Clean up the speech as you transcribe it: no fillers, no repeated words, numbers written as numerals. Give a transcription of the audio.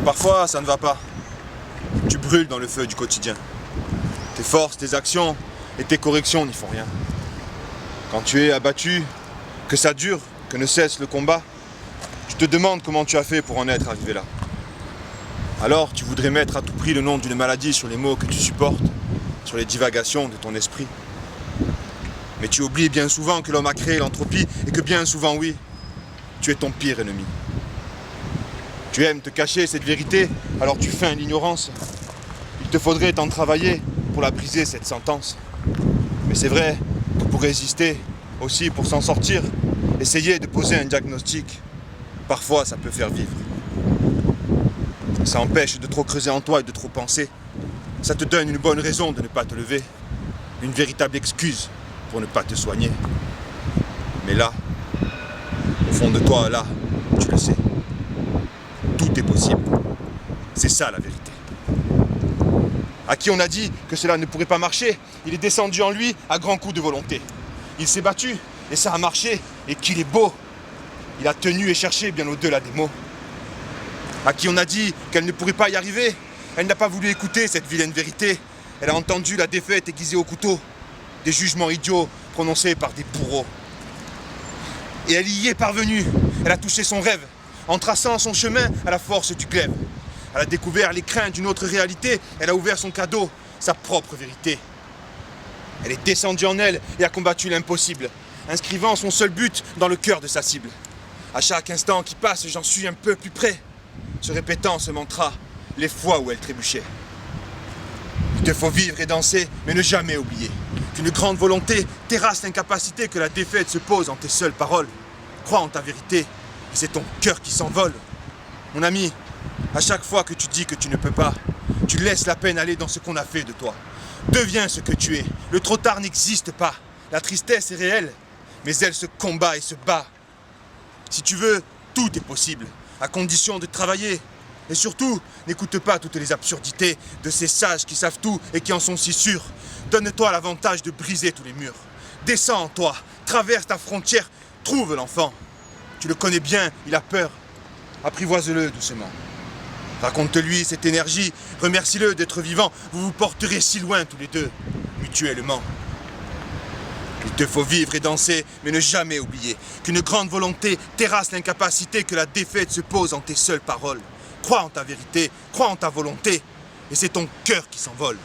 Parfois, ça ne va pas. Tu brûles dans le feu du quotidien. Tes forces, tes actions et tes corrections n'y font rien. Quand tu es abattu, que ça dure, que ne cesse le combat, tu te demandes comment tu as fait pour en être arrivé là. Alors, tu voudrais mettre à tout prix le nom d'une maladie sur les maux que tu supportes, sur les divagations de ton esprit. Mais tu oublies bien souvent que l'homme a créé l'entropie et que bien souvent, oui, tu es ton pire ennemi. Tu aimes te cacher cette vérité, alors tu feins l'ignorance. Il te faudrait t'en travailler pour la briser, cette sentence. Mais c'est vrai que pour résister, aussi pour s'en sortir, essayer de poser un diagnostic, parfois ça peut faire vivre. Ça empêche de trop creuser en toi et de trop penser. Ça te donne une bonne raison de ne pas te lever, une véritable excuse pour ne pas te soigner. Mais là, au fond de toi, là, tu le sais. Tout est possible. C'est ça la vérité. À qui on a dit que cela ne pourrait pas marcher, il est descendu en lui à grands coups de volonté. Il s'est battu et ça a marché et qu'il est beau. Il a tenu et cherché bien au-delà des mots. À qui on a dit qu'elle ne pourrait pas y arriver, elle n'a pas voulu écouter cette vilaine vérité. Elle a entendu la défaite aiguisée au couteau, des jugements idiots prononcés par des bourreaux. Et elle y est parvenue. Elle a touché son rêve, en traçant son chemin à la force du glaive. Elle a découvert les craintes d'une autre réalité. Elle a ouvert son cadeau, sa propre vérité. Elle est descendue en elle et a combattu l'impossible, inscrivant son seul but dans le cœur de sa cible. À chaque instant qui passe, j'en suis un peu plus près, se répétant ce mantra les fois où elle trébuchait. Il te faut vivre et danser, mais ne jamais oublier qu'une grande volonté terrasse l'incapacité que la défaite se pose en tes seules paroles. Crois en ta vérité, et c'est ton cœur qui s'envole. Mon ami, à chaque fois que tu dis que tu ne peux pas, tu laisses la peine aller dans ce qu'on a fait de toi. Deviens ce que tu es. Le trop tard n'existe pas. La tristesse est réelle, mais elle se combat et se bat. Si tu veux, tout est possible, à condition de travailler. Et surtout, n'écoute pas toutes les absurdités de ces sages qui savent tout et qui en sont si sûrs. Donne-toi l'avantage de briser tous les murs. Descends en toi, traverse ta frontière, trouve l'enfant. Tu le connais bien, il a peur. Apprivoise-le doucement. Raconte-lui cette énergie, remercie-le d'être vivant. Vous vous porterez si loin tous les deux, mutuellement. Il te faut vivre et danser, mais ne jamais oublier qu'une grande volonté terrasse l'incapacité que la défaite se pose en tes seules paroles. Crois en ta vérité, crois en ta volonté, et c'est ton cœur qui s'envole.